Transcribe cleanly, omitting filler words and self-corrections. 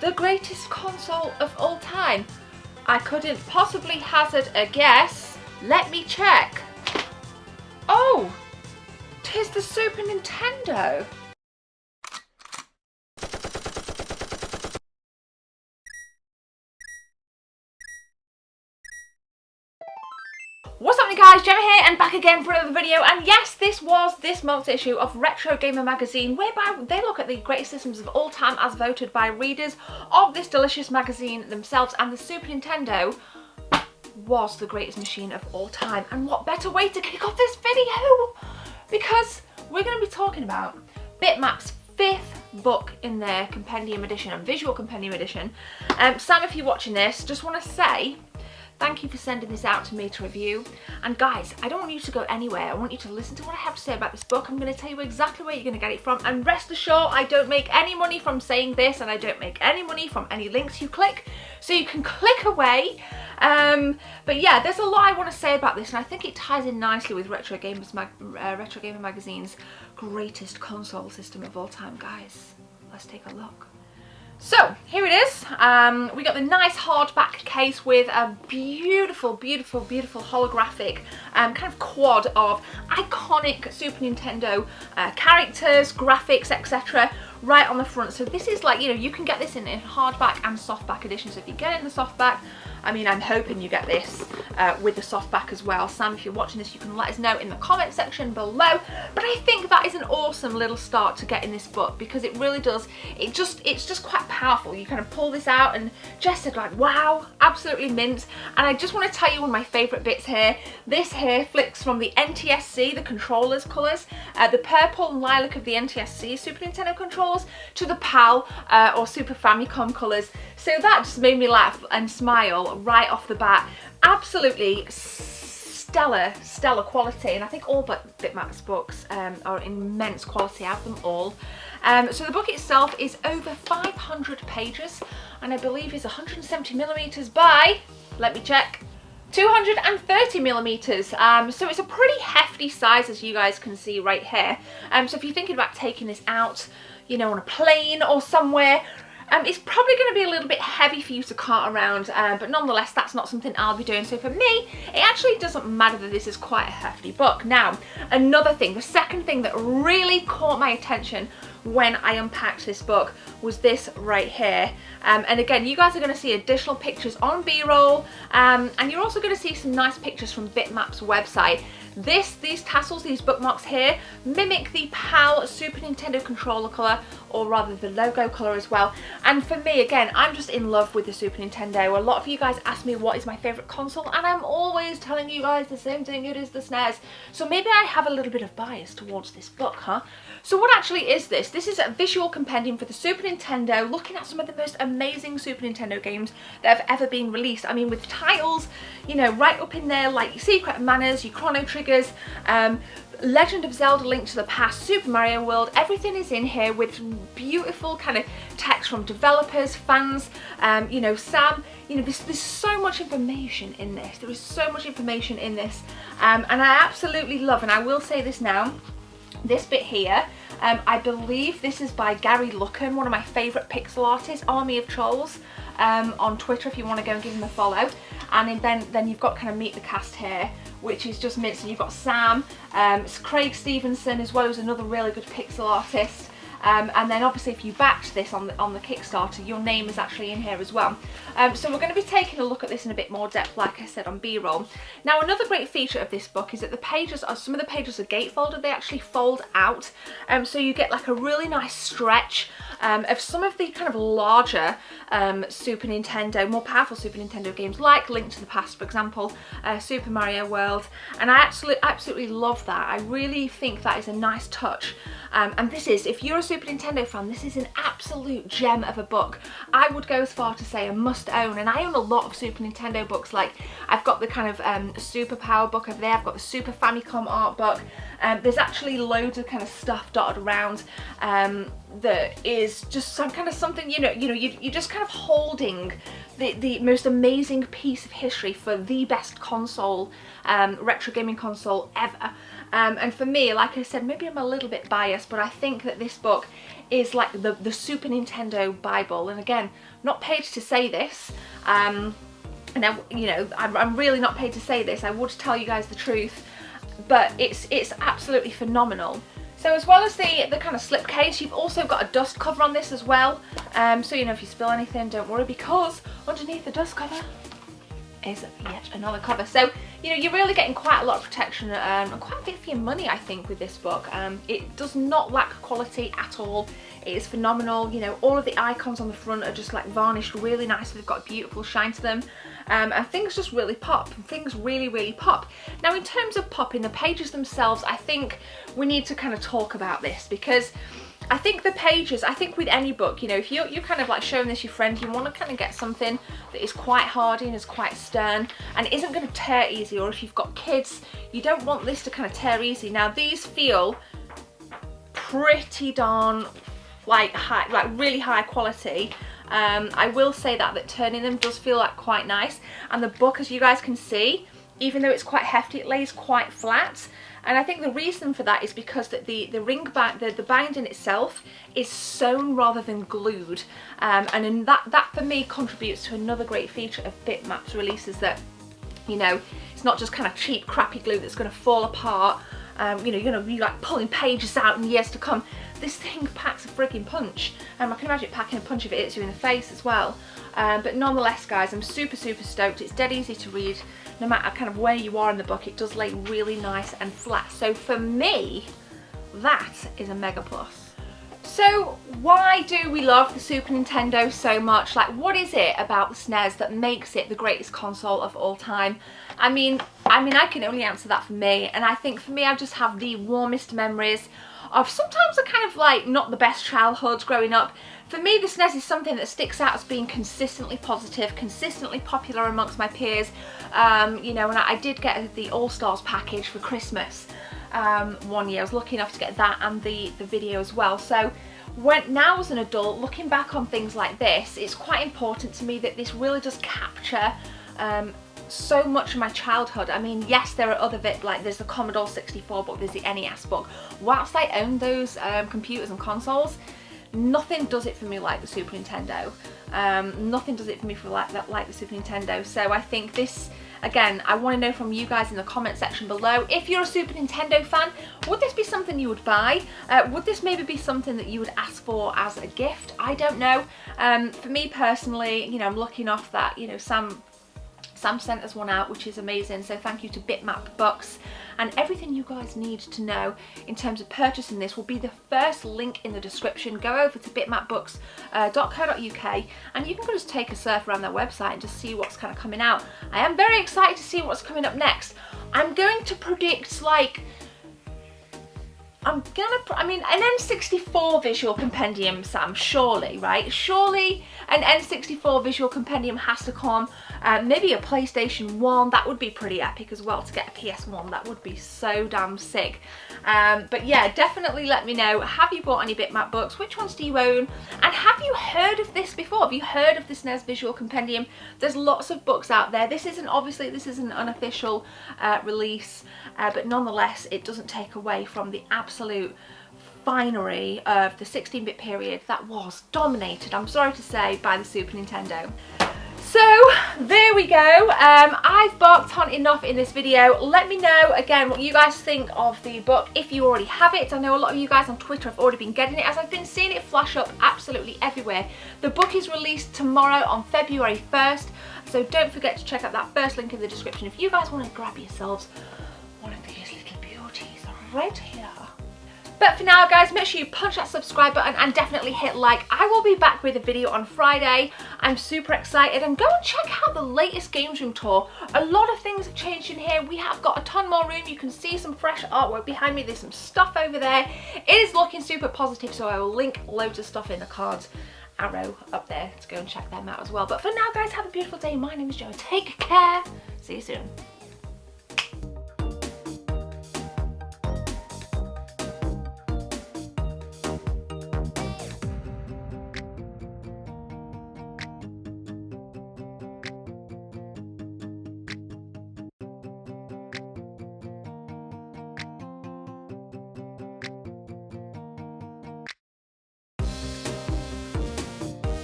the greatest console of all time? I couldn't possibly hazard a guess. Let me check. Oh, 'tis the Super Nintendo. What's happening, guys? Gemma here and back again for another video, and yes, this was this month's issue of Retro Gamer magazine, whereby they look at the greatest systems of all time as voted by readers of this delicious magazine themselves, and the Super Nintendo was the greatest machine of all time. And what better way to kick off this video, because we're going to be talking about Bitmap's 5th book in their Compendium edition, a visual Compendium edition. Sam, if you're watching this, just want to say thank you for sending this out to me to review. And guys, I don't want you to go anywhere. I want you to listen to what I have to say about this book. I'm going to tell you exactly where you're going to get it from. And rest assured, I don't make any money from saying this, and I don't make any money from any links you click. So you can click away. But yeah, there's a lot I want to say about this, and I think it ties in nicely with Retro Gamer magazine's greatest console system of all time, guys. Let's take a look. So here it is. We got the nice hardback case with a beautiful, beautiful, beautiful holographic kind of quad of iconic Super Nintendo characters, graphics, etc. right on the front. So this is like, you know, you can get this in hardback and softback edition. So if you get it in the softback, I mean, I'm hoping you get this with the softback as well. Sam, if you're watching this, you can let us know in the comment section below. But I think that is an awesome little start to getting this book, because it really does, it's just quite powerful. You kind of pull this out and just said like, wow, absolutely mint. And I just want to tell you one of my favourite bits here. This here flicks from the NTSC, the controllers colours, the purple and lilac of the NTSC Super Nintendo controllers, to the PAL or Super Famicom colours. So that just made me laugh and smile right off the bat. Absolutely stellar quality, and I think all but Bitmap's books are immense quality out of them all. So the book itself is over 500 pages, and I believe is 170mm by, let me check, 230mm. So it's a pretty hefty size, as you guys can see right here. So if you're thinking about taking this out, you know, on a plane or somewhere, it's probably going to be a little bit heavy for you to cart around, but nonetheless, that's not something I'll be doing. So for me, it actually doesn't matter that this is quite a hefty book. Now, another thing, the second thing that really caught my attention when I unpacked this book was this right here. And again, you guys are going to see additional pictures on B-roll, and you're also going to see some nice pictures from Bitmap's website. These tassels, these bookmarks here, mimic the PAL Super Nintendo controller colour, or rather the logo colour as well. And for me, again, I'm just in love with the Super Nintendo. A lot of you guys ask me what is my favourite console, and I'm always telling you guys the same thing, it is the SNES. So maybe I have a little bit of bias towards this book, huh? So what actually is this? This is a visual compendium for the Super Nintendo, looking at some of the most amazing Super Nintendo games that have ever been released. I mean, with titles, you know, right up in there, like Secret of Manners, your Chrono Triggers, Legend of Zelda: Link to the Past, Super Mario World, everything is in here with beautiful kind of text from developers, fans, you know, Sam, you know, there's so much information in this. There is so much information in this, and I absolutely love, and I will say this now, this bit here, I believe this is by Gary Lucan, one of my favourite pixel artists, Army of Trolls, on Twitter if you want to go and give him a follow. And then you've got kind of Meet the Cast here, which is just mint. So you've got Sam, it's Craig Stevenson as well, who's another really good pixel artist. And then obviously if you backed this on the Kickstarter, your name is actually in here as well. So we're going to be taking a look at this in a bit more depth, like I said, on B-roll. Now, another great feature of this book is that the pages are, some of the pages are gatefolded, they actually fold out. So you get like a really nice stretch of some of the kind of larger Super Nintendo, more powerful Super Nintendo games, like Link to the Past, for example, Super Mario World. And I absolutely love that. I really think that is a nice touch. And this is, if you're a Super Nintendo fan, this is an absolute gem of a book. I would go as far to say a must own, and I own a lot of Super Nintendo books. Like, I've got the kind of Super Power book over there, I've got the Super Famicom art book. There's actually loads of kind of stuff dotted around that is just some kind of something, you're just kind of holding the most amazing piece of history for the best console, retro gaming console ever. And for me, like I said, maybe I'm a little bit biased, but I think that this book is like the Super Nintendo Bible. And again, not paid to say this, and you know, I'm really not paid to say this. I would tell you guys the truth, but it's absolutely phenomenal. So as well as the kind of slipcase, you've also got a dust cover on this as well. So you know, if you spill anything, don't worry, because underneath the dust cover is yet another cover. So you know, you're really getting quite a lot of protection and quite a bit for your money, I think, with this book. It does not lack quality at all. It is phenomenal. You know, all of the icons on the front are just like varnished really nicely. They've got a beautiful shine to them, and things just really pop. Things really pop. Now, in terms of popping, the pages themselves, I think we need to kind of talk about this, because I think the pages, I think with any book, you know, if you're kind of like showing this your friend, you want to kind of get something that is quite hardy and is quite stern and isn't going to tear easy, or if you've got kids, you don't want this to kind of tear easy. Now, these feel pretty darn like high, like really high quality. I will say that turning them does feel like quite nice, and the book, as you guys can see, even though it's quite hefty, it lays quite flat. And I think the reason for that is because that the binding itself is sewn rather than glued, and in that for me contributes to another great feature of Bitmap's releases, that, you know, it's not just kind of cheap crappy glue that's going to fall apart. You know, you're going to be like pulling pages out in years to come. This thing packs a frigging punch. I can imagine it packing a punch if it hits you in the face as well. But nonetheless, guys, I'm super stoked. It's dead easy to read. No matter kind of where you are in the book, it does lay really nice and flat. So for me, that is a mega plus. So why do we love the Super Nintendo so much? Like, what is it about the SNES that makes it the greatest console of all time? I mean, I can only answer that for me, and I think for me, I just have the warmest memories of sometimes a kind of like not the best childhood growing up. For me, the SNES is something that sticks out as being consistently positive, consistently popular amongst my peers. You know, and I did get the All-Stars package for Christmas one year. I was lucky enough to get that and the video as well. So now as an adult, looking back on things like this, it's quite important to me that this really does capture so much of my childhood. I mean, yes, there are other bits, like there's the Commodore 64 book, there's the NES book. Whilst I own those computers and consoles, nothing does it for me like the Super Nintendo. Nothing does it for me like the Super Nintendo. So I think this, again, I want to know from you guys in the comment section below, if you're a Super Nintendo fan, would this be something you would buy? Would this maybe be something that you would ask for as a gift? I don't know. For me personally, you know, I'm lucky enough that, you know, Sam sent us one out, which is amazing. So thank you to Bitmap Books. And everything you guys need to know in terms of purchasing this will be the first link in the description. Go over to bitmapbooks.co.uk and you can just take a surf around their website and just see what's kind of coming out. I am very excited to see what's coming up next. I'm going to predict, like, I mean, an N64 visual compendium, Sam, surely, right? Surely an N64 visual compendium has to come. Maybe a PlayStation 1, that would be pretty epic as well, to get a PS1. That would be so damn sick. But yeah, definitely let me know. Have you bought any Bitmap books? Which ones do you own? And have you heard of this before? Have you heard of the SNES visual compendium? There's lots of books out there. This isn't an unofficial release, but nonetheless, it doesn't take away from the absolute finery of the 16-bit period that was dominated, I'm sorry to say, by the Super Nintendo. So there we go. I've barked on enough in this video. Let me know again what you guys think of the book if you already have it. I know a lot of you guys on Twitter have already been getting it, as I've been seeing it flash up absolutely everywhere. The book is released tomorrow on February 1st, so don't forget to check out that first link in the description if you guys want to grab yourselves one of these little beauties right here. But for now, guys, make sure you punch that subscribe button and definitely hit like. I will be back with a video on Friday. I'm super excited, and go and check out the latest Games Room tour. A lot of things have changed in here. We have got a ton more room. You can see some fresh artwork behind me. There's some stuff over there. It is looking super positive, so I will link loads of stuff in the cards arrow up there to go and check them out as well. But for now, guys, have a beautiful day. My name is Jo. Take care. See you soon.